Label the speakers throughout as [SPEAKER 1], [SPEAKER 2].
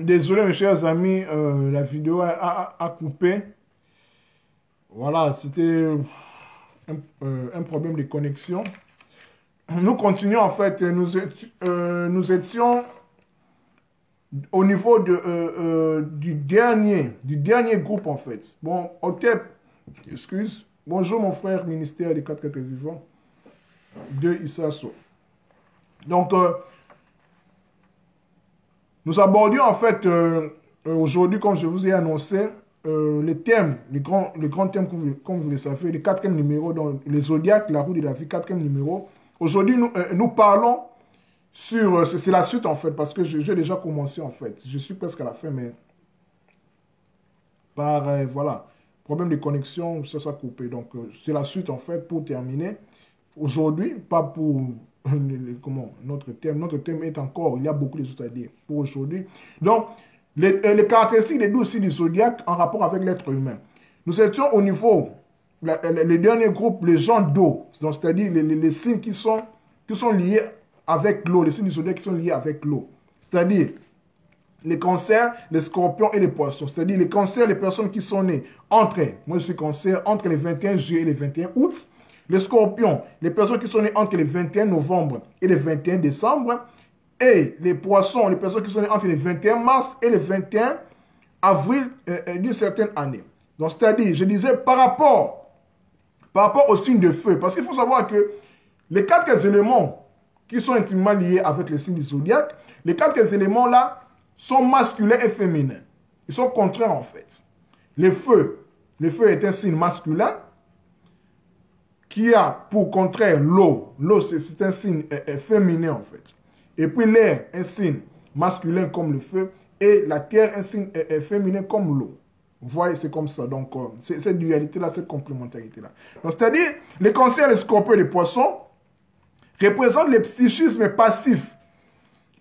[SPEAKER 1] Désolé, mes chers amis, la vidéo a coupé. Voilà, c'était un problème de connexion. Nous continuons en fait, nous étions au niveau du dernier groupe en fait. Bon, Otep, excuse. Bonjour mon frère, ministère des 4 êtres vivants de Issaso. Donc, nous abordions en fait aujourd'hui, comme je vous ai annoncé, les thèmes, les grands thèmes, comme vous le savez, le 4e numéro, dans les zodiaques, la roue de la vie, 4e numéro. Aujourd'hui, nous parlons sur, c'est la suite en fait, parce que j'ai déjà commencé en fait. Je suis presque à la fin, mais par, voilà, problème de connexion, ça a coupé. Donc, c'est la suite en fait pour terminer. Aujourd'hui, pas pour comment notre thème est encore, il y a beaucoup de choses à dire pour aujourd'hui. Donc, les caractéristiques des 12 signes du zodiaque en rapport avec l'être humain. Nous étions au niveau, les derniers groupes, les gens d'eau, c'est-à-dire les signes qui sont liés avec l'eau, les signes du zodiaque qui sont liés avec l'eau. C'est-à-dire les cancers, les scorpions et les poissons. C'est-à-dire les cancers, les personnes qui sont nées entre, moi je suis cancer, entre les 21 juillet et les 21 août. Les scorpions, les personnes qui sont nées entre les 21 novembre et les 21 décembre. Et les poissons, les personnes qui sont nées entre les 21 mars et les 21 avril d'une certaine année. Donc, c'est-à-dire, je disais, par rapport au signe de feu, parce qu'il faut savoir que les 4 éléments qui sont intimement liés avec les signes du zodiaque, les 4 éléments-là sont masculins et féminins. Ils sont contraires, en fait. Le feu est un signe masculin qui a pour contraire l'eau. L'eau, c'est un signe féminin, en fait. Et puis l'air, un signe masculin comme le feu, et la terre, un signe féminin comme l'eau. Vous voyez, c'est comme ça. Donc, cette dualité-là, cette complémentarité-là. Donc, c'est-à-dire, les cancers, les scorpions et les poissons représentent les psychismes passifs.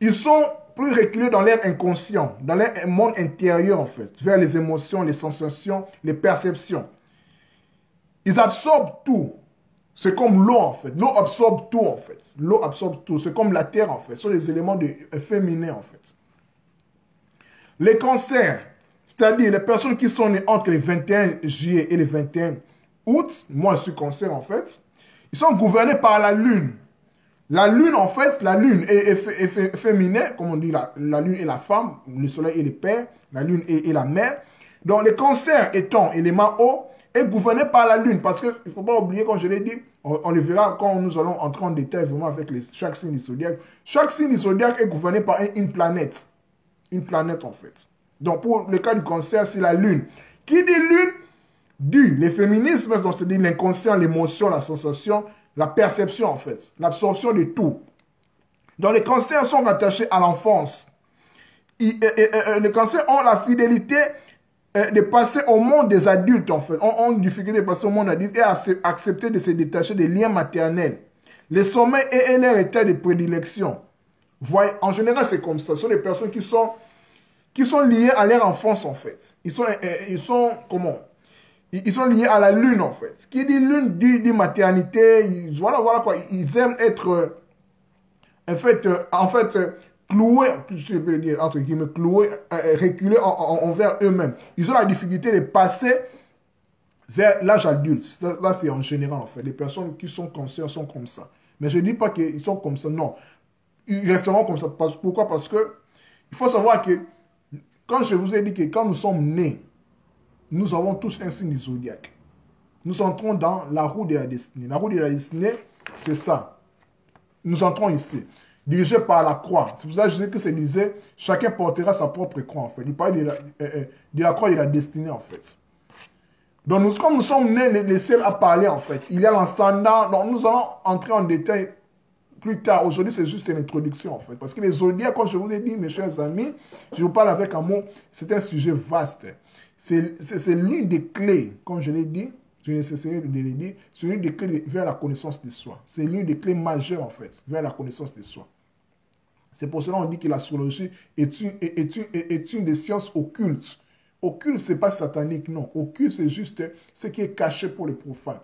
[SPEAKER 1] Ils sont plus reculés dans l'air inconscient, dans leur monde intérieur, en fait, vers les émotions, les sensations, les perceptions. Ils absorbent tout. C'est comme l'eau, en fait. L'eau absorbe tout, en fait. L'eau absorbe tout. C'est comme la terre, en fait. Ce sont les éléments féminins, en fait. Les cancers, c'est-à-dire les personnes qui sont nées entre les 21 juillet et les 21 août, moi je suis cancer, en fait, ils sont gouvernés par la lune. La lune, en fait, la lune est féminin, comme on dit, la lune est la femme, le soleil est le père, la lune est la mère. Donc les cancers étant élément eau, est gouverné par la lune. Parce qu'il ne faut pas oublier, comme je l'ai dit, on le verra quand nous allons entrer en détail vraiment avec chaque signe du zodiaque. Chaque signe du zodiaque est gouverné par une planète. Une planète, en fait. Donc, pour le cas du cancer, c'est la lune. Qui dit lune, dit les féminismes, donc c'est-à-dire l'inconscient, l'émotion, la sensation, la perception, en fait. L'absorption de tout. Donc, les cancers sont attachés à l'enfance. Les cancers ont la fidélité de passer au monde des adultes, en fait. Ont une difficulté de passer au monde adulte et accepter de se détacher des liens maternels. Les sommeils et leur état de prédilection. Voyez, en général, c'est comme ça. Ce sont des personnes qui sont liées à leur enfance, en fait. Ils sont comment? Ils sont liés à la lune, en fait. Qui dit lune dit maternité. Voilà quoi. Ils aiment être, en fait, cloués, je peux dire, entre guillemets, cloués, reculés envers eux-mêmes. Ils ont la difficulté de passer vers l'âge adulte. Là, c'est en général, en fait. Les personnes qui sont cancers sont comme ça. Mais je ne dis pas qu'ils sont comme ça, non. Ils resteront comme ça. Pourquoi? Parce que il faut savoir que, quand je vous ai dit que quand nous sommes nés, nous avons tous un signe du zodiaque. Nous entrons dans la roue de la destinée. La roue de la destinée, c'est ça. Nous entrons ici. Dirigé par la croix. C'est pour ça que je dis que c'est disait, chacun portera sa propre croix, en fait. Il parle de la croix de la destinée, en fait. Donc, comme nous sommes nés les seuls à parler, en fait, il y a l'ascendant. Donc, nous allons entrer en détail plus tard. Aujourd'hui, c'est juste une introduction, en fait. Parce que les zodiaques, comme je vous l'ai dit, mes chers amis, je vous parle avec amour, c'est un sujet vaste. C'est l'une des clés, comme je l'ai dit, je n'ai cessé de le dire, c'est l'une des clés vers la connaissance de soi. C'est l'une des clés majeures, en fait, vers la connaissance de soi. C'est pour cela qu'on dit que l'astrologie est une des sciences occultes. Occulte, ce n'est pas satanique, non. Occulte, c'est juste ce qui est caché pour les profanes.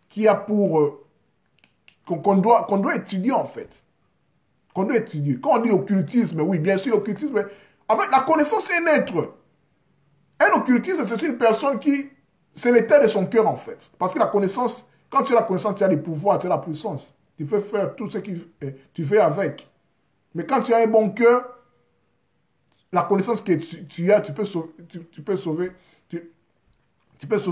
[SPEAKER 1] Qui a pour... qu'on doit étudier, en fait. qu'on doit étudier. Quand on dit occultisme, oui, bien sûr, l'occultisme, en fait, la connaissance est neutre. Un occultiste, c'est une personne qui, c'est l'état de son cœur, en fait. Parce que la connaissance, quand tu as la connaissance, tu as des pouvoirs, tu as la puissance. Tu peux faire tout ce que tu fais avec. Mais quand tu as un bon cœur, la connaissance que tu as, tu peux sauver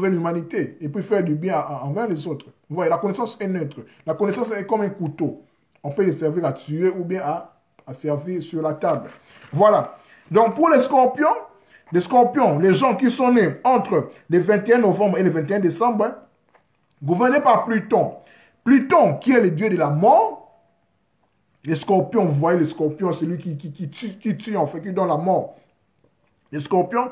[SPEAKER 1] l'humanité et puis faire du bien envers les autres. Vous voyez, la connaissance est neutre. La connaissance est comme un couteau. On peut le servir à tuer ou bien à servir sur la table. Voilà. Donc pour les scorpions, les gens qui sont nés entre le 21 novembre et le 21 décembre, gouvernés par Pluton. Pluton, qui est le dieu de la mort. Les scorpions, vous voyez, les scorpions, c'est lui qui tue, en fait, qui donne la mort. Les scorpions,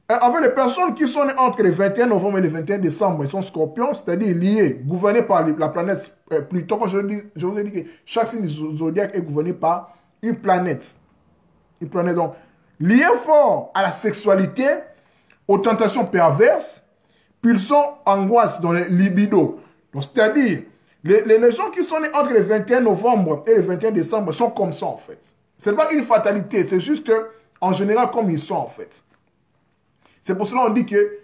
[SPEAKER 1] en fait, les personnes qui sont nées entre le 21 novembre et le 21 décembre, ils sont scorpions, c'est-à-dire liés, gouvernés par la planète Pluton. Quand je vous ai dit que chaque signe du zodiaque est gouverné par une planète. Une planète, donc, liés fort à la sexualité, aux tentations perverses, pulsions, angoisses dans les libido. Donc, c'est-à-dire, les gens qui sont nés entre le 21 novembre et le 21 décembre sont comme ça, en fait. Ce n'est pas une fatalité, c'est juste en général comme ils sont, en fait. C'est pour cela qu'on dit que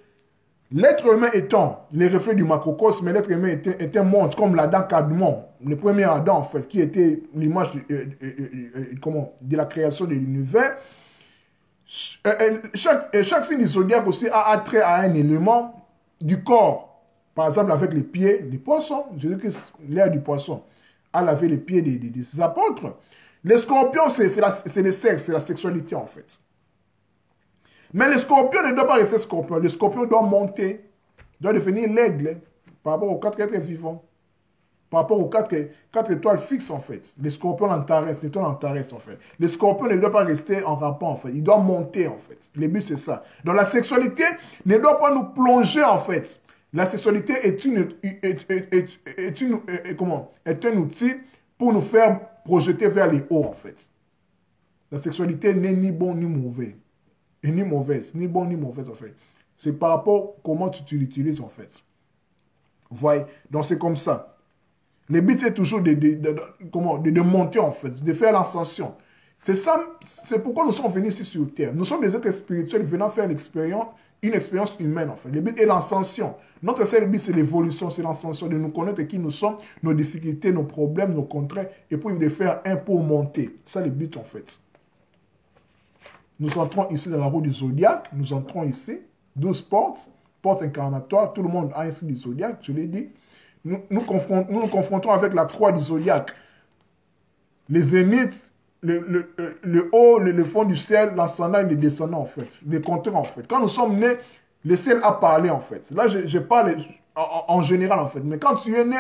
[SPEAKER 1] l'être humain étant les reflets du macrocosme, mais l'être humain est un monde comme l'Adam Kadmon, le premier Adam, en fait, qui était l'image de la création de l'univers. Chaque signe du zodiaque aussi a attrait à un élément du corps. Par exemple, avec les pieds des poissons. Je dis que l'air du poisson a lavé les pieds des apôtres. Les scorpions, c'est le sexe, c'est la sexualité, en fait. Mais les scorpions ne doivent pas rester scorpions. Les scorpions doivent monter, doivent devenir l'aigle par rapport aux 4 êtres vivants. Par rapport aux 4 étoiles fixes, en fait. Les scorpions l'Antares, l'étoile Antares, en fait. Les scorpions ne doivent pas rester en rapport, en fait. Ils doivent monter, en fait. Le but, c'est ça. Donc, la sexualité ne doit pas nous plonger, en fait. La sexualité est un outil pour nous faire projeter vers les hauts, en fait. La sexualité n'est ni bon ni mauvais. Et ni mauvaise, ni bon ni mauvaise, en fait. C'est par rapport à comment tu l'utilises, en fait. Vous voyez? Donc, c'est comme ça. Le but, c'est toujours de monter, en fait, de faire l'ascension. C'est ça, c'est pourquoi nous sommes venus ici sur Terre. Nous sommes des êtres spirituels venant faire une expérience humaine, en fait. Le but est l'ascension. Notre seul but, c'est l'évolution, c'est l'ascension, de nous connaître qui nous sommes, nos difficultés, nos problèmes, nos contraintes, et puis de faire un pour monter. C'est le but, en fait. Nous entrons ici dans la roue du zodiaque, nous entrons ici, 12 portes incarnatoires, tout le monde a un signe du zodiaque, je l'ai dit. Nous nous confrontons avec la croix du zodiaque, les zéniths, le haut, le fond du ciel, l'ascendant et le descendant, en fait, les compteurs, en fait. Quand nous sommes nés, le ciel a parlé, en fait. Là, je parle en général, en fait. Mais quand tu es né,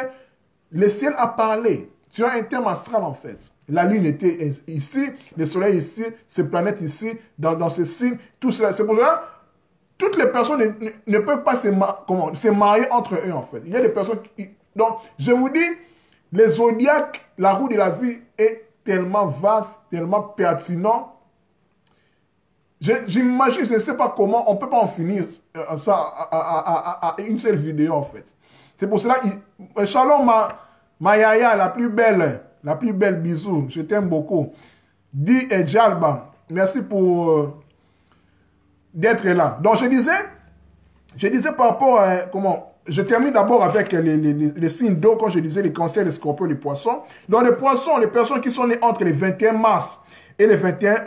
[SPEAKER 1] le ciel a parlé. Tu as un thème astral, en fait. La lune était ici, le soleil ici, ces planètes ici, dans ces signes, tout cela. C'est pour cela, toutes les personnes ne peuvent pas se marier entre eux, en fait. Il y a des personnes qui... Donc, je vous dis, les zodiaques, la roue de la vie est tellement vaste, tellement pertinent. J'imagine, je ne sais pas comment, on ne peut pas en finir ça à une seule vidéo, en fait. C'est pour cela, Shalom, ma yaya, la plus belle, bisous, je t'aime beaucoup. Di et Jalba, merci pour d'être là. Donc, je disais par rapport à comment... Je termine d'abord avec les signes d'eau, quand je disais les cancers, les scorpions, les poissons. Dans les poissons, les personnes qui sont nées entre le 21 mars et le 21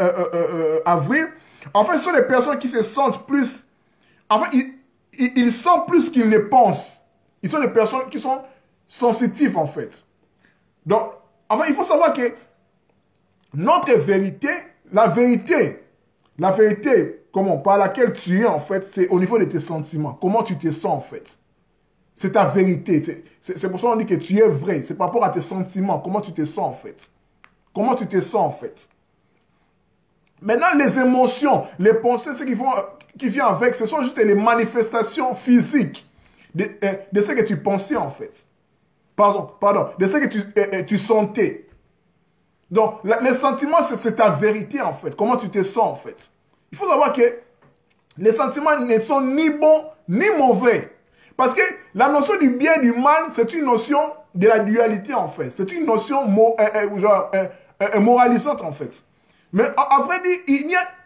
[SPEAKER 1] avril, en fait, ce sont les personnes qui se sentent plus... En fait, ils sentent plus qu'ils ne pensent. Ils sont des personnes qui sont sensitives, en fait. Donc, en fait, il faut savoir que notre vérité, la vérité, comment, par laquelle tu es, en fait, c'est au niveau de tes sentiments. Comment tu te sens, en fait. C'est ta vérité. C'est pour ça qu'on dit que tu es vrai. C'est par rapport à tes sentiments. Comment tu te sens, en fait. Comment tu te sens, en fait. Maintenant, les émotions, les pensées, ce qui vient avec, ce sont juste les manifestations physiques de ce que tu pensais, en fait. Pardon, de ce que tu sentais. Donc, les sentiments, c'est ta vérité, en fait. Comment tu te sens, en fait. Il faut savoir que les sentiments ne sont ni bons, ni mauvais. Parce que la notion du bien et du mal, c'est une notion de la dualité, en fait. C'est une notion moralisante en fait. Mais à vrai dire,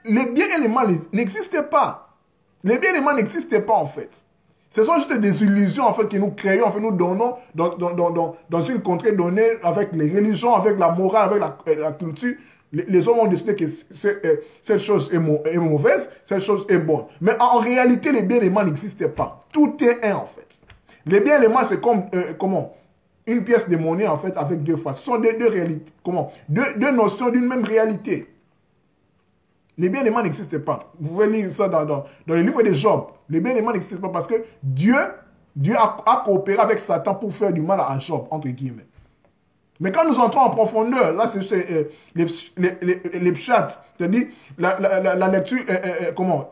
[SPEAKER 1] les biens et les mal n'existent pas. Les biens et les mal n'existent pas en fait. Ce sont juste des illusions en fait que nous créons, en fait, nous donnons dans une contrée donnée avec les religions, avec la morale, avec la culture. Les hommes ont décidé que cette chose est mauvaise, cette chose est bonne. Mais en réalité, les biens et les mal n'existent pas. Tout est un en fait. Les biens et les mal, c'est comme une pièce de monnaie en fait avec deux faces. Ce sont deux réalités, deux notions d'une même réalité. Les biens et les mal n'existent pas. Vous pouvez lire ça dans le livre de Job. Les biens et les mal n'existent pas parce que Dieu a coopéré avec Satan pour faire du mal à Job, entre guillemets. Mais quand nous entrons en profondeur, là c'est les pshats, c'est-à-dire la lecture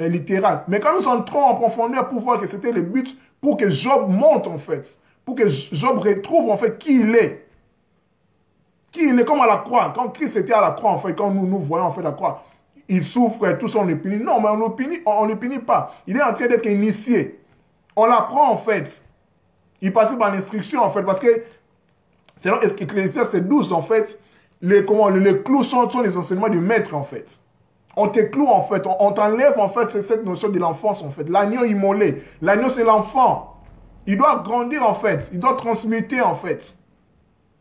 [SPEAKER 1] littérale. Mais quand nous entrons en profondeur pour voir que c'était le but pour que Job monte en fait, pour que Job retrouve en fait qui il est. Qui il est comme à la croix. Quand Christ était à la croix en fait, quand nous voyons en fait la croix, il souffre et tout ça, on le punit. Non, mais on ne le punit pas. Il est en train d'être initié. On l'apprend en fait. Il passe par l'instruction en fait. Parce que, selon Ecclésiaste 12 en fait, les clous sont les enseignements du maître en fait. On te cloue en fait. On t'enlève en fait cette notion de l'enfance en fait. L'agneau immolé. L'agneau c'est l'enfant. Il doit grandir en fait. Il doit transmuter en fait.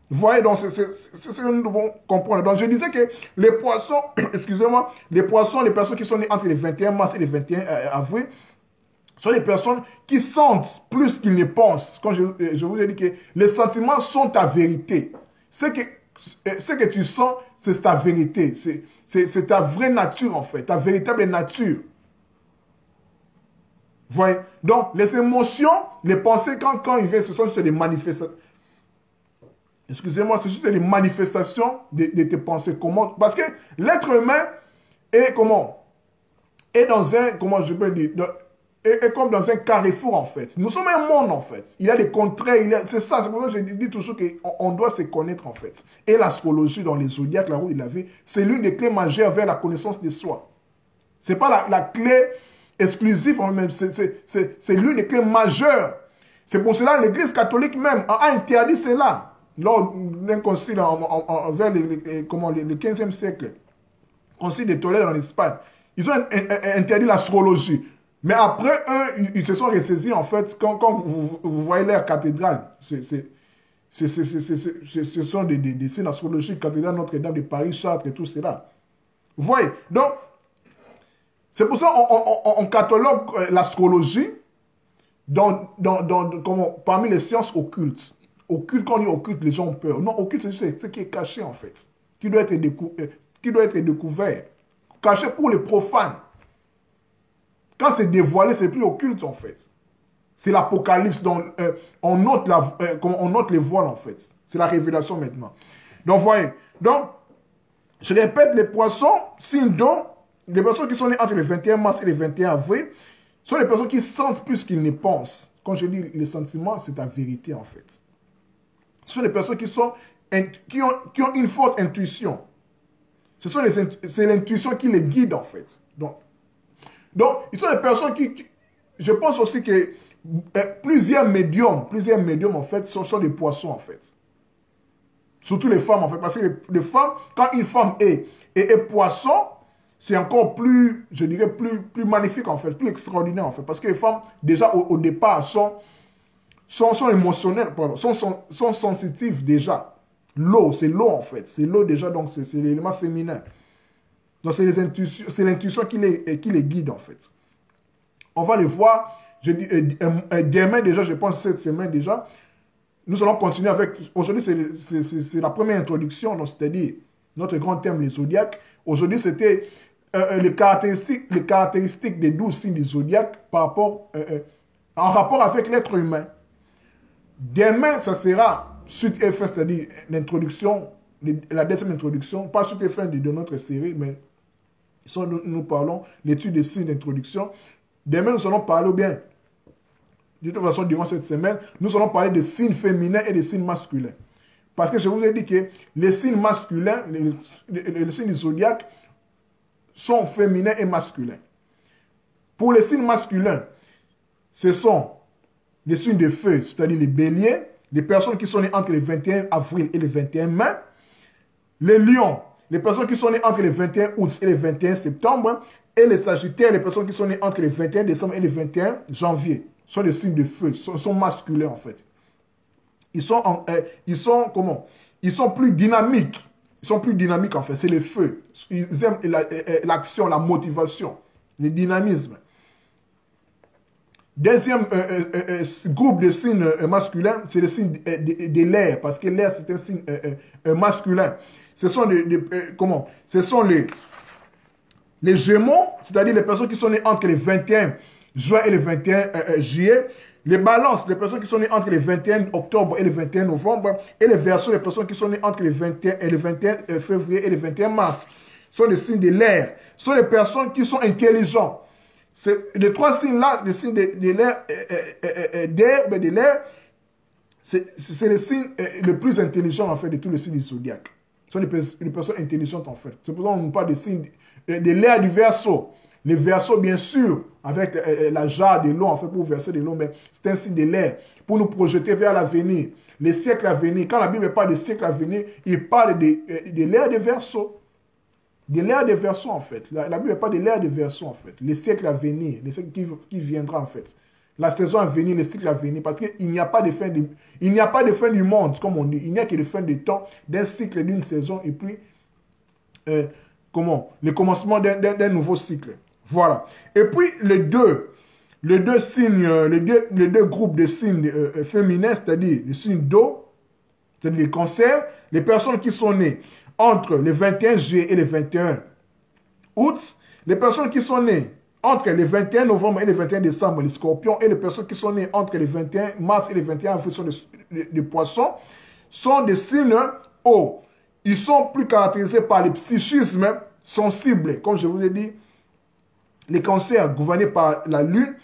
[SPEAKER 1] Vous voyez, donc c'est ce que nous devons comprendre. Donc je disais que les poissons, excusez-moi, les personnes qui sont nées entre les 21 mars et les 21 avril, sont des personnes qui sentent plus qu'ils ne pensent. Quand je vous ai dit que les sentiments sont ta vérité. Ce que tu sens, c'est ta vérité. C'est ta vraie nature en fait, ta véritable nature. Vous voyez? Donc les émotions, les pensées, quand ils viennent, ce sont juste des manifestations. Excusez-moi, c'est juste des manifestations de tes pensées. Comment? Parce que l'être humain est est dans un, comment je peux dire, est comme dans un carrefour en fait. Nous sommes un monde en fait. Il y a des contraires, c'est ça, c'est pour ça que je dis toujours qu'on doit se connaître en fait. Et l'astrologie dans les zodiacs, la roue de la vie, c'est l'une des clés majeures vers la connaissance de soi. Ce n'est pas la clé exclusive en même, c'est l'une des clés majeures. C'est pour cela que l'Église catholique même a interdit cela. Lors d'un concile vers le 15e siècle, concile de Tolède en Espagne, ils ont interdit l'astrologie. Mais après, eux, ils se sont ressaisis, en fait, quand vous voyez leur cathédrale, ce sont des signes astrologiques, cathédrale Notre-Dame de Paris, Chartres et tout cela. Vous voyez? Donc, c'est pour ça qu'on catalogue l'astrologie parmi les sciences occultes. Occulte, quand on dit occulte, les gens ont peur. Non, occulte, c'est ce qui est caché en fait, qui doit être découvert, caché pour les profanes. Quand c'est dévoilé, c'est plus occulte en fait. C'est l'Apocalypse, on note les voiles en fait. C'est la révélation maintenant. Donc, voyez. Donc, je répète, les poissons, signe d'eau, les personnes qui sont nées entre le 21 mars et le 21 avril, sont les personnes qui sentent plus qu'ils ne pensent. Quand je dis les sentiments, c'est la vérité en fait. Ce sont des personnes qui ont une forte intuition. C'est l'intuition qui les guide en fait. Donc, ils sont des personnes je pense aussi que plusieurs médiums en fait, sont des poissons en fait. Surtout les femmes en fait. Parce que les femmes, quand une femme est poisson, c'est encore plus, je dirais, plus magnifique en fait, plus extraordinaire en fait. Parce que les femmes, déjà au départ, sont émotionnelles, pardon, sont sensitives déjà. L'eau, c'est l'eau en fait. C'est l'eau déjà, donc c'est l'élément féminin. Donc c'est l'intuition qui les guide en fait. On va les voir, demain déjà, je pense cette semaine déjà, nous allons continuer avec, aujourd'hui c'est la première introduction, c'est-à-dire notre grand thème, les zodiaques. Aujourd'hui c'était les caractéristiques des 12 signes du zodiaque en rapport avec l'être humain. Demain, ça sera suite et fin, c'est-à-dire l'introduction, la deuxième introduction, pas suite et fin de notre série, mais nous parlons l'étude des signes d'introduction. Demain, nous allons parler bien, de toute façon, durant cette semaine, nous allons parler des signes féminins et des signes masculins. Parce que je vous ai dit que les signes masculins, les signes du zodiaque, sont féminins et masculins. Pour les signes masculins, ce sont les signes de feu, c'est-à-dire les béliers, les personnes qui sont nées entre le 21 avril et le 21 mai, les lions, les personnes qui sont nées entre le 21 août et le 21 septembre, et les Sagittaires, les personnes qui sont nées entre le 21 décembre et le 21 janvier, sont des signes de feu, sont masculins en fait. Ils sont comment? Ils sont plus dynamiques. Ils sont plus dynamiques en fait, c'est le feu. Ils aiment l'action, la motivation, le dynamisme. Deuxième groupe de signes masculins, c'est le signe de l'air, parce que l'air c'est un signe masculin. Ce sont comment? Ce sont les Gémeaux, c'est-à-dire les personnes qui sont nées entre le 21 juin et le 21 juillet. Les Balances, les personnes qui sont nées entre le 21 octobre et le 21 novembre. Et les Verseaux, les personnes qui sont nées entre le 21 et le 21 février et le 21 mars. Sont les signes de l'air. Ce sont les personnes qui sont intelligentes. Les trois signes-là, les signes de l'air, c'est le signe le plus intelligent en fait de tous les signes du zodiaque. Ce sont les personnes intelligentes en fait. C'est pour ça qu'on parle des signes de l'air du Verseau. Les Verseaux, bien sûr, avec la jarre de l'eau, en fait, pour verser de l'eau, mais c'est un signe de l'air, pour nous projeter vers l'avenir, les siècles à venir. Quand la Bible parle des siècles à venir, il parle de l'ère des Verseaux. De l'ère des Verseaux, en fait. La Bible parle de l'ère des Verseaux, en fait. Les siècles à venir, les siècles qui viendront, en fait. La saison à venir, les cycles à venir, parce qu'il n'y a pas de fin du monde, comme on dit. Il n'y a que de fin du temps, d'un cycle, d'une saison, et puis, le commencement d'un nouveau cycle. Voilà. Et puis, les deux groupes de signes féminins, c'est-à-dire les signes d'eau, c'est-à-dire les cancers, les personnes qui sont nées entre le 21 juillet et le 21 août, les personnes qui sont nées entre le 21 novembre et le 21 décembre, les scorpions, et les personnes qui sont nées entre le 21 mars et le 21 avril sont des poissons, sont des signes eau. Ils sont plus caractérisés par le psychisme sensible, comme je vous ai dit. Les cancers gouvernés par la lune,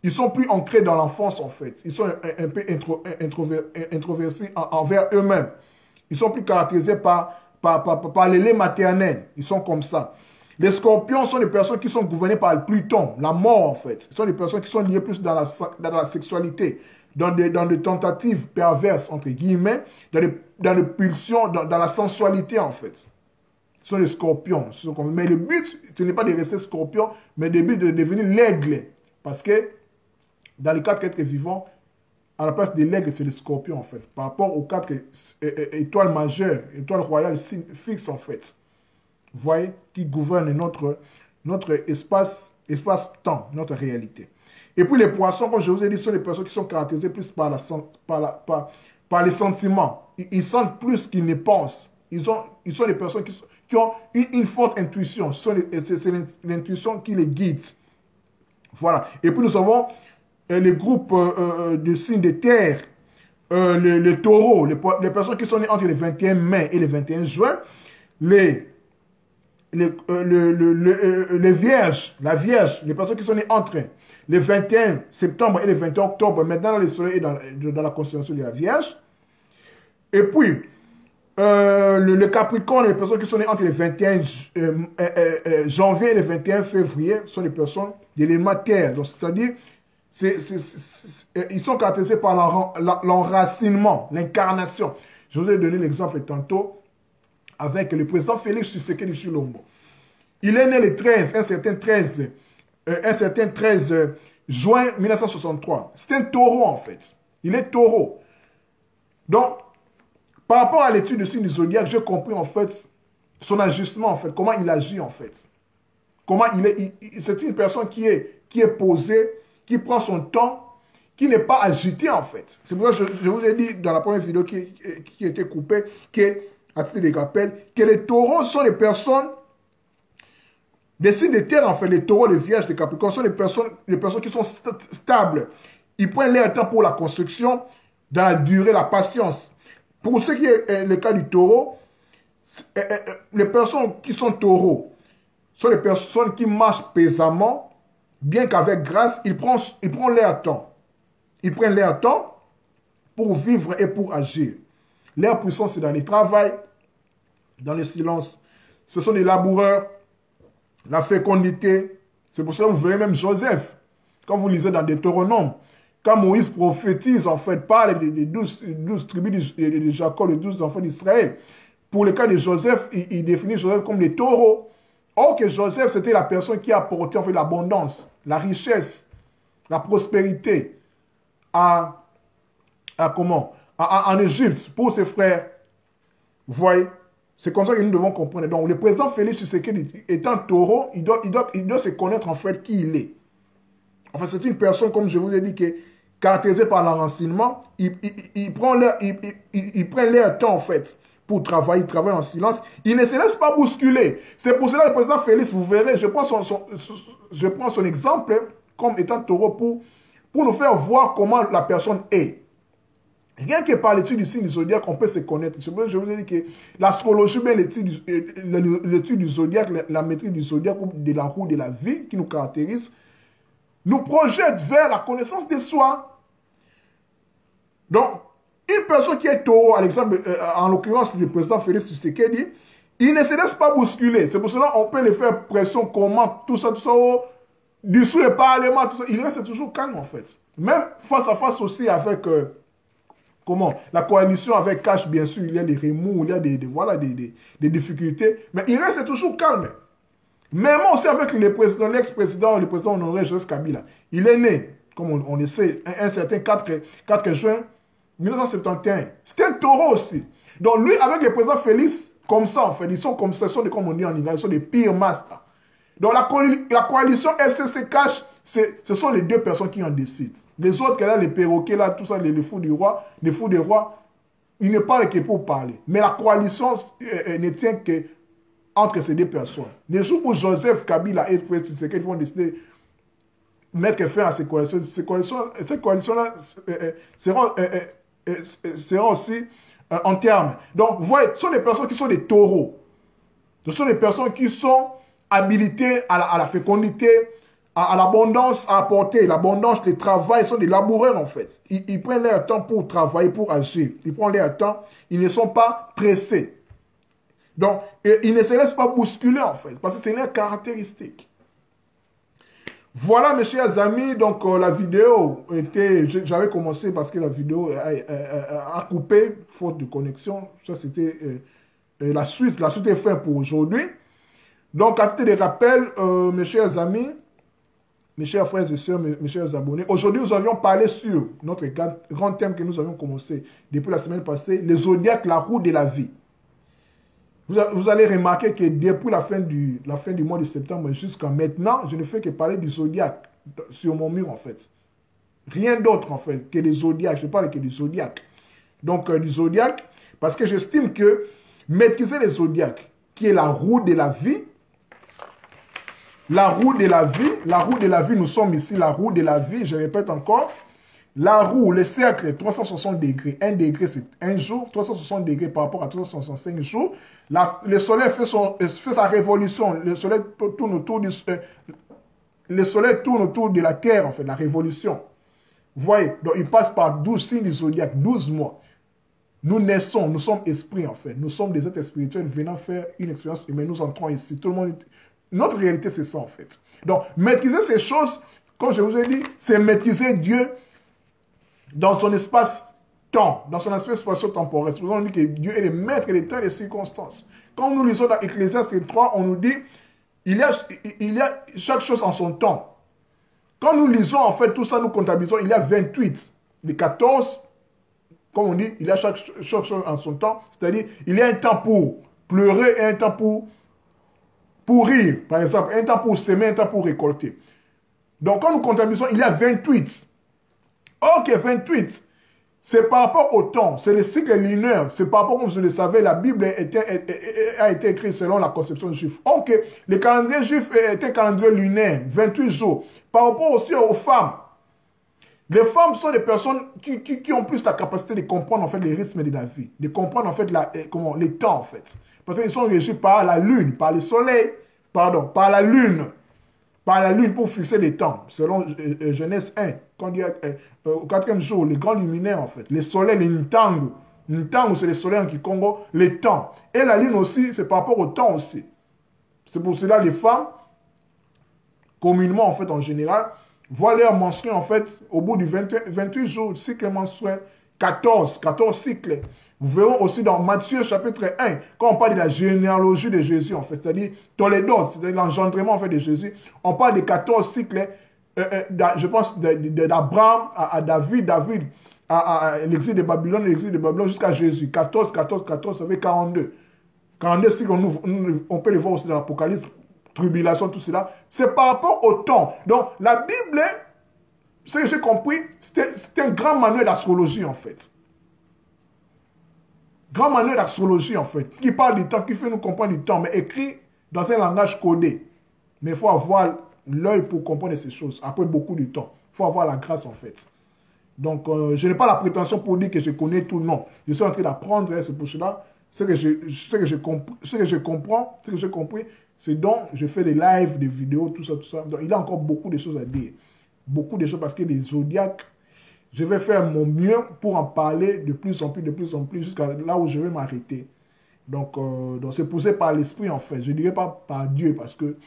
[SPEAKER 1] ils sont plus ancrés dans l'enfance en fait. Ils sont un peu introvertis envers eux-mêmes. Ils sont plus caractérisés par les laits maternels. Ils sont comme ça. Les scorpions sont des personnes qui sont gouvernées par Pluton, la mort en fait. Ce sont des personnes qui sont liées plus dans la sexualité, dans des tentatives perverses, entre guillemets, dans les pulsions, dans la sensualité en fait. Ce sont les scorpions. Mais le but, ce n'est pas de rester scorpion, mais le but de devenir l'aigle. Parce que dans les quatre êtres vivants, à la place de l'aigle, c'est le scorpion en fait. Par rapport aux quatre étoiles majeures, étoiles royales fixes en fait. Vous voyez, qui gouvernent notre espace-temps, notre réalité. Et puis les poissons, comme je vous ai dit, sont les personnes qui sont caractérisées plus par les sentiments. Ils sentent plus qu'ils ne pensent. Ils sont des personnes qui ont une forte intuition. C'est l'intuition qui les guide. Voilà. Et puis nous avons les groupes de signes de terre, les taureaux, les personnes qui sont nées entre le 21 mai et le 21 juin, les vierges, la vierge, les personnes qui sont nées entre le 21 septembre et le 21 octobre, maintenant le soleil est dans la constellation de la Vierge. Et puis, le Capricorne, les personnes qui sont nées entre le 21 janvier et le 21 février, sont les personnes de l'élément terre. Donc, c'est-à-dire, ils sont caractérisés par l'enracinement, l'incarnation. Je vous ai donné l'exemple tantôt avec le président Félix Tshisekedi Tshilombo. Il est né le 13, un certain 13 juin 1963. C'est un taureau en fait. Il est taureau. Donc, par rapport à l'étude du signe du zodiaque, j'ai compris en fait son ajustement en fait, comment il agit en fait. Comment c'est une personne qui est posée, qui prend son temps, qui n'est pas agitée en fait. C'est pour ça que je vous ai dit dans la première vidéo qui était coupée, à titre de rappel, que les taureaux sont les personnes, des signes de terre en fait, les taureaux, les vierges, les capricornes, sont les personnes qui sont stables. Ils prennent leur temps pour la construction, dans la durée, la patience. Pour ce qui est le cas du taureau, les personnes qui sont taureaux sont les personnes qui marchent pesamment, bien qu'avec grâce, ils prennent leur temps. Ils prennent leur temps pour vivre et pour agir. Leur puissance, c'est dans le travail, dans le silence. Ce sont des laboureurs, la fécondité. C'est pour ça que vous verrez même Joseph, quand vous lisez dans Deutéronome, quand Moïse prophétise, en fait, parle des 12 tribus de Jacob, les 12 enfants d'Israël, pour le cas de Joseph, il définit Joseph comme les taureaux. Or que Joseph, c'était la personne qui a apporté en fait l'abondance, la richesse, la prospérité en Égypte pour ses frères. Vous voyez? C'est comme ça que nous devons comprendre. Donc, le président Félix Tshisekedi étant taureau, il doit se connaître en fait qui il est. Enfin, c'est une personne, comme je vous ai dit, qui est caractérisée par l'enracinement. Ils prennent leur temps, en fait, pour travailler. Ils travaillent en silence. Ils ne se laissent pas bousculer. C'est pour cela que le président Félix, vous verrez, je prends son exemple comme étant taureau pour nous faire voir comment la personne est. Rien que par l'étude du signe du zodiaque, on peut se connaître. Je vous ai dit que l'astrologie, l'étude du zodiaque, la maîtrise du zodiaque, de la roue de la vie qui nous caractérise, nous projette vers la connaissance de soi. Donc, une personne qui est taureau, en l'occurrence le président Félix Tshisekedi, il ne se laisse pas bousculer. C'est pour cela qu'on peut le faire pression, comment, tout ça, dessous le parlement, tout ça. Il reste toujours calme en fait. Même face à face aussi avec... la coalition avec Cash, bien sûr, il y a des remous, il y a des difficultés, mais il reste toujours calme. Même aussi avec l'ex-président, le président honoré Joseph Kabila. Il est né, comme on le sait, un certain 4 juin 1971. C'était un taureau aussi. Donc lui, avec le président Félix, comme ça en fait, ils sont comme ça, comme on dit en anglais, ils sont des pires masters. Donc la coalition FCC Cash, ce sont les deux personnes qui en décident. Les autres, là, les perroquets, là, tout ça, les fous du roi, les fous des rois, ils ne parlent que pour parler. Mais la coalition ne tient que entre ces deux personnes. Les jours où Joseph Kabila et Félix Tshisekedi vont décider de mettre fin à ces coalitions-là seront aussi en termes. Donc, vous voyez, ce sont des personnes qui sont des taureaux. Ce sont des personnes qui sont habilitées à la fécondité, à l'abondance, à apporter. L'abondance, le travail, sont des laboureurs en fait. Ils prennent leur temps pour travailler, pour agir. Ils prennent leur temps, ils ne sont pas pressés. Donc, ils ne se laissent pas bousculer en fait, parce que c'est leur caractéristique. Voilà mes chers amis, donc la vidéo était, j'avais commencé parce que la vidéo a coupé, faute de connexion. Ça c'était la suite est faite pour aujourd'hui. Donc à titre de rappel, mes chers amis, mes chers frères et sœurs, mes chers abonnés, aujourd'hui nous avions parlé sur notre grand thème que nous avions commencé depuis la semaine passée, le zodiaque, la roue de la vie. Vous allez remarquer que depuis la fin du mois de septembre jusqu'à maintenant, je ne fais que parler du zodiaque sur mon mur en fait. Rien d'autre en fait que des zodiaques. Je parle que du zodiaque. Donc du zodiaque, parce que j'estime que maîtriser les zodiaques, qui est la roue de la vie, la roue de la vie, nous sommes ici, la roue de la vie, je répète encore, la roue, le cercle, 360 degrés, 1 degré c'est un jour, 360 degrés par rapport à 365 jours, le soleil fait sa révolution, le soleil tourne autour de la Terre, en fait, la révolution. Vous voyez, donc il passe par 12 signes du zodiaque, 12 mois. Nous naissons, nous sommes esprits en fait, nous sommes des êtres spirituels venant faire une expérience humaine, nous entrons ici, tout le monde... Notre réalité, c'est ça, en fait. Donc, maîtriser ces choses, comme je vous ai dit, c'est maîtriser Dieu dans son espace-temps, dans son espace spatio-temporel. C'est pour ça qu'on dit que Dieu est le maître des temps et des circonstances. Quand nous lisons dans Ecclésiaste 3, on nous dit il y a chaque chose en son temps. Quand nous lisons, en fait, tout ça, nous comptabilisons, il y a 28. Les 14, comme on dit, il y a chaque chose en son temps. C'est-à-dire, il y a un temps pour pleurer et un temps pour rire, par exemple, un temps pour semer, un temps pour récolter. Donc, quand nous comptabilisons, il y a 28. Ok, 28, c'est par rapport au temps, c'est le cycle lunaire, c'est par rapport, comme vous le savez, la Bible a été écrite selon la conception juive. Ok, le calendrier juif était un calendrier lunaire, 28 jours. Par rapport aussi aux femmes. Les femmes sont des personnes qui ont plus la capacité de comprendre en fait les rythmes de la vie, de comprendre en fait les temps en fait. Parce qu'ils sont régis par la lune, par le soleil, pardon, par la lune pour fixer les temps. Selon Genèse 1, quand il y a au 4e jour, les grands luminaires en fait, les soleils, les Ntangu. Ntangu, c'est les soleils en Kikongo, les temps. Et la lune aussi, c'est par rapport au temps aussi. C'est pour cela les femmes, communément en fait en général, voient leur menstruer en fait au bout du 28 jours, cycle menstruel, 14 cycles. Vous verrez aussi dans Matthieu chapitre 1, quand on parle de la généalogie de Jésus, en fait, c'est-à-dire Tolédo, c'est-à-dire l'engendrement en fait, de Jésus, on parle des 14 cycles, je pense, d'Abraham à David, à l'exil de Babylone, jusqu'à Jésus. 14, 14, 14, ça fait 42. 42 cycles, on peut les voir aussi dans l'Apocalypse, tribulation, tout cela. C'est par rapport au temps. Donc, la Bible, ce que j'ai compris, c'est un grand manuel d'astrologie, en fait. Grand manuel d'astrologie, en fait, qui parle du temps, qui fait nous comprendre du temps, mais écrit dans un langage codé. Mais il faut avoir l'œil pour comprendre ces choses, après beaucoup de temps. Il faut avoir la grâce, en fait. Donc, je n'ai pas la prétention pour dire que je connais tout, non. Je suis en train d'apprendre, c'est pour cela, ce que j'ai compris, c'est donc, je fais des lives, des vidéos, tout ça, tout ça. Donc, il y a encore beaucoup de choses à dire. Beaucoup de choses, parce que les zodiaques, je vais faire mon mieux pour en parler de plus en plus, jusqu'à là où je vais m'arrêter. Donc c'est poussé par l'esprit, en fait. Je ne dirais pas par Dieu, parce que,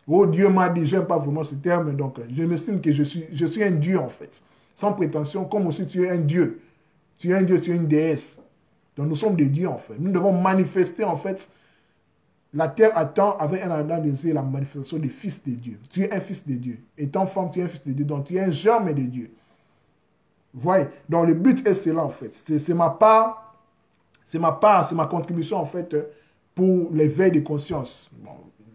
[SPEAKER 1] oh, Dieu m'a dit, j'aime pas vraiment ce terme, donc je m'estime que je suis un Dieu, en fait. Sans prétention, comme aussi tu es un Dieu. Tu es un Dieu, tu es une déesse. Donc nous sommes des dieux, en fait. Nous devons manifester, en fait. La terre attend avec un ardent désir la manifestation des fils de Dieu. Tu es un fils de Dieu. Étant femme, tu es un fils de Dieu. Donc tu es un germe de Dieu. Vous voyez? Donc le but est cela, en fait. C'est ma part, c'est ma contribution, en fait, pour l'éveil de conscience. Bon,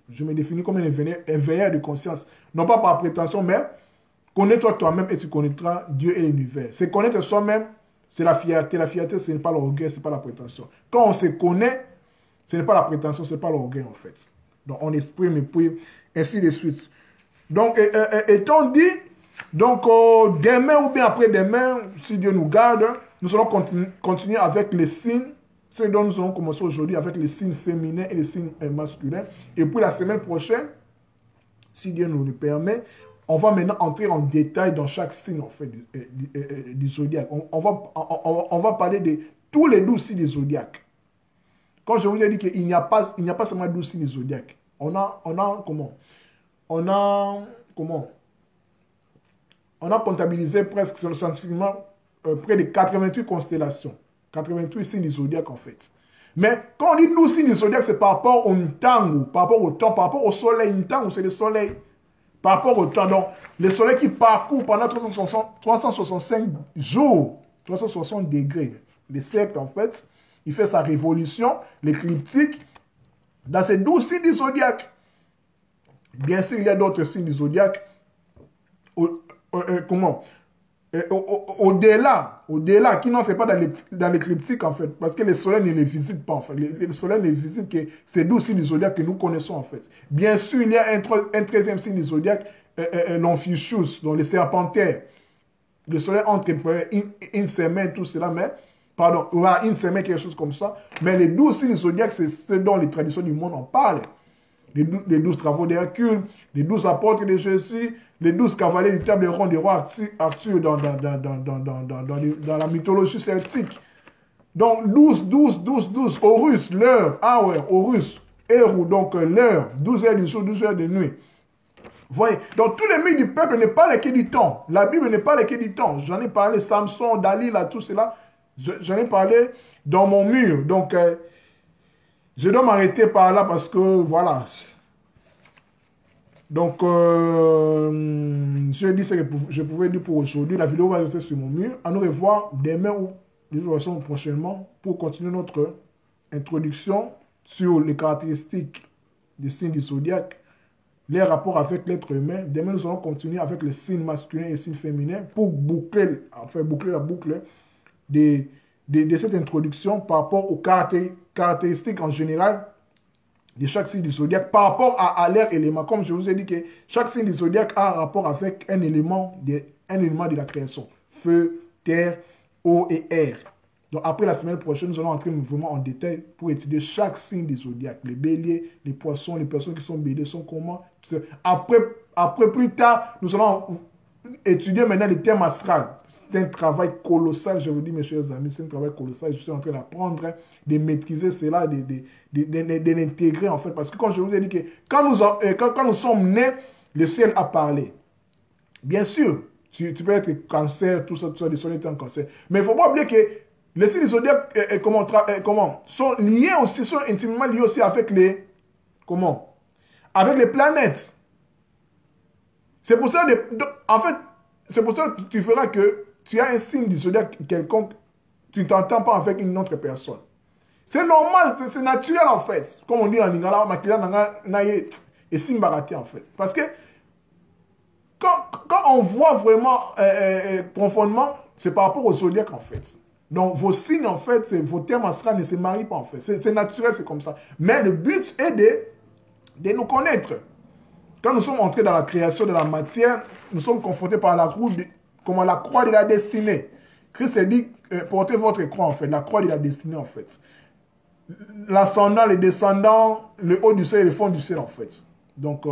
[SPEAKER 1] je me définis comme un éveilleur de conscience. Non pas par prétention, mais connais-toi toi-même et tu connaîtras Dieu et l'univers. C'est connaître soi-même, c'est la fierté. La fierté, ce n'est pas l'orgueil, ce n'est pas la prétention. Quand on se connaît, ce n'est pas la prétention, ce n'est pas l'orgueil, en fait. Donc on exprime et puis ainsi de suite. Donc, étant dit, donc demain ou bien après-demain, si Dieu nous garde, nous allons continuer avec les signes. Ce dont nous allons commencer aujourd'hui avec les signes féminins et les signes masculins. Et puis la semaine prochaine, si Dieu nous le permet, on va maintenant entrer en détail dans chaque signe, en fait, du zodiaque. On va parler de tous les 12 signes du zodiaque. Quand je vous ai dit qu'il n'y a pas seulement 12 signes du zodiaque. On a comptabilisé presque scientifiquement près de 88 constellations. 88 signes du zodiaque, en fait. Mais quand on dit 12 signes du zodiaque, c'est par rapport au Ntangu, par rapport au temps, par rapport au soleil. Ntangu, c'est le soleil. Par rapport au temps. Donc, le soleil qui parcourt pendant 365 jours, 360 degrés. Le cercle, en fait, il fait sa révolution, l'écliptique, dans ces 12 signes du zodiaque. Bien sûr, il y a d'autres signes du zodiaque. Au-delà, qui n'entrent pas dans l'écliptique, en fait, parce que le soleil ne les visite pas, en fait. Le soleil ne visite que ces 12 signes du zodiaque que nous connaissons, en fait. Bien sûr, il y a un 13e signe du zodiaque, l'Amphichus, donc les serpentaires. Le soleil entre une semaine, tout cela, mais, pardon, voilà, une semaine, quelque chose comme ça. Mais les 12 signes du zodiaque, c'est ce dont les traditions du monde en parlent. Les 12 travaux d'Hercule, les 12 apôtres de Jésus, les 12 cavaliers du table ronde du roi Arthur dans la mythologie celtique. Donc 12, Horus, l'heure, ah ouais, Horus, Héros, donc l'heure, 12 heures du jour, 12 heures de nuit. Vous voyez, donc tous les mythes du peuple ne parlent que du temps. La Bible ne parle que du temps. J'en ai parlé, Samson, Dalila, tout cela. J'en ai parlé dans mon mur. Donc, je dois m'arrêter par là parce que, voilà. Donc, je dis ce que je pouvais dire pour aujourd'hui. La vidéo va rester sur mon mur. À nous revoir demain ou de toute façon prochainement pour continuer notre introduction sur les caractéristiques des signes du zodiaque, les rapports avec l'être humain. Demain, nous allons continuer avec les signes masculins et les signes féminins pour boucler la boucle de cette introduction par rapport aux caractéristiques en général de chaque signe du zodiaque, par rapport à leur élément. Comme je vous ai dit que chaque signe du zodiaque a un rapport avec un élément de la création. Feu, terre, eau et air. Donc après la semaine prochaine, nous allons entrer vraiment en détail pour étudier chaque signe du zodiaque. Les béliers, les poissons, les personnes qui sont béliers sont comment. Après plus tard, nous allons étudier maintenant les thèmes astrales. C'est un travail colossal, je vous dis mes chers amis, c'est un travail colossal. Je suis en train d'apprendre, de maîtriser cela, de l'intégrer en fait. Parce que quand je vous ai dit que quand nous sommes nés, le ciel a parlé. Bien sûr, tu peux être cancer, tout ça, le soleil est un cancer. Mais il ne faut pas oublier que Les signes du zodiaque sont liés aussi, sont intimement liés aussi avec les, avec les planètes. C'est pour ça, en fait, c'est pour ça que tu feras que tu as un signe du zodiaque quelconque, tu ne t'entends pas avec une autre personne. C'est normal, c'est naturel en fait. Comme on dit en lingala, et simbarati en fait. Parce que quand on voit vraiment profondément, c'est par rapport au zodiaque en fait. Donc vos signes en fait, vos termes astrales ne se marient pas en fait. C'est naturel, c'est comme ça. Mais le but est de nous connaître. Quand nous sommes entrés dans la création de la matière, nous sommes confrontés par la croix, comme la croix de la destinée. Christ a dit, portez votre croix en fait, la croix de la destinée en fait. L'ascendant, les descendants, le haut du ciel et le fond du ciel en fait. Donc,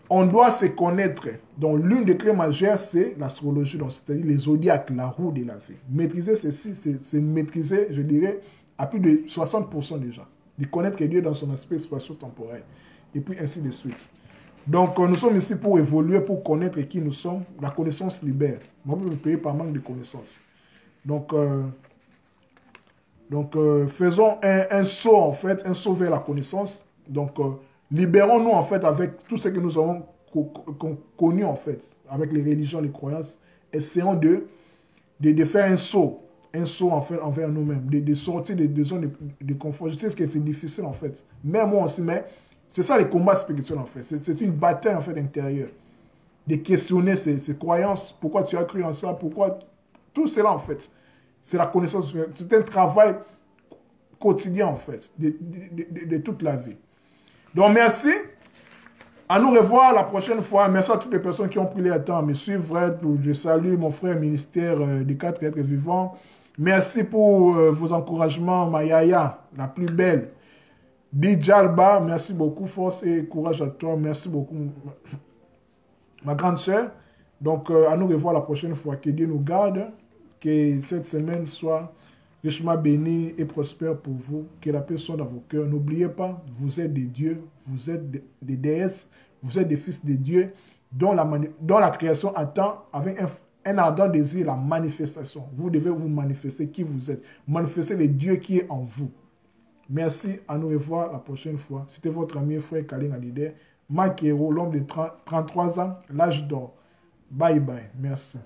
[SPEAKER 1] on doit se connaître. Donc, l'une des clés majeures, c'est l'astrologie, c'est-à-dire les zodiaques, la roue de la vie. Maîtriser ceci, c'est maîtriser, je dirais, à plus de 60% déjà. De connaître que Dieu dans son aspect spatio-temporel. Et puis, ainsi de suite. Donc, nous sommes ici pour évoluer, pour connaître qui nous sommes. La connaissance libère. On peut me payer par manque de connaissances. Donc, faisons un saut, en fait, un saut vers la connaissance. Donc, libérons-nous, en fait, avec tout ce que nous avons connu, en fait, avec les religions, les croyances. Essayons de faire un saut, en fait, envers nous-mêmes, de sortir des zones de confort. Je sais que c'est difficile, en fait. Mais moi aussi, mais c'est ça les combats spirituels, en fait. C'est une bataille, en fait, intérieure. De questionner ces croyances, pourquoi tu as cru en ça, pourquoi... Tout cela, en fait. C'est la connaissance, c'est un travail quotidien en fait, de toute la vie. Donc merci, à nous revoir la prochaine fois. Merci à toutes les personnes qui ont pris le temps à me suivre. Je salue mon frère ministère des 4 êtres vivants. Merci pour vos encouragements, Mayaya, la plus belle. Dijalba, merci beaucoup, force et courage à toi. Merci beaucoup, ma grande sœur. Donc à nous revoir la prochaine fois. Que Dieu nous garde. Que cette semaine soit richement bénie et prospère pour vous. Que la paix soit dans vos cœurs. N'oubliez pas, vous êtes des dieux, vous êtes des déesses, vous êtes des fils de Dieu dont la création attend avec un ardent désir la manifestation. Vous devez vous manifester qui vous êtes. Manifester le Dieu qui est en vous. Merci, à nous revoir la prochaine fois. C'était votre ami frère Kaling Alide, Makero, l'homme de 33 ans, l'âge d'or. Bye bye. Merci.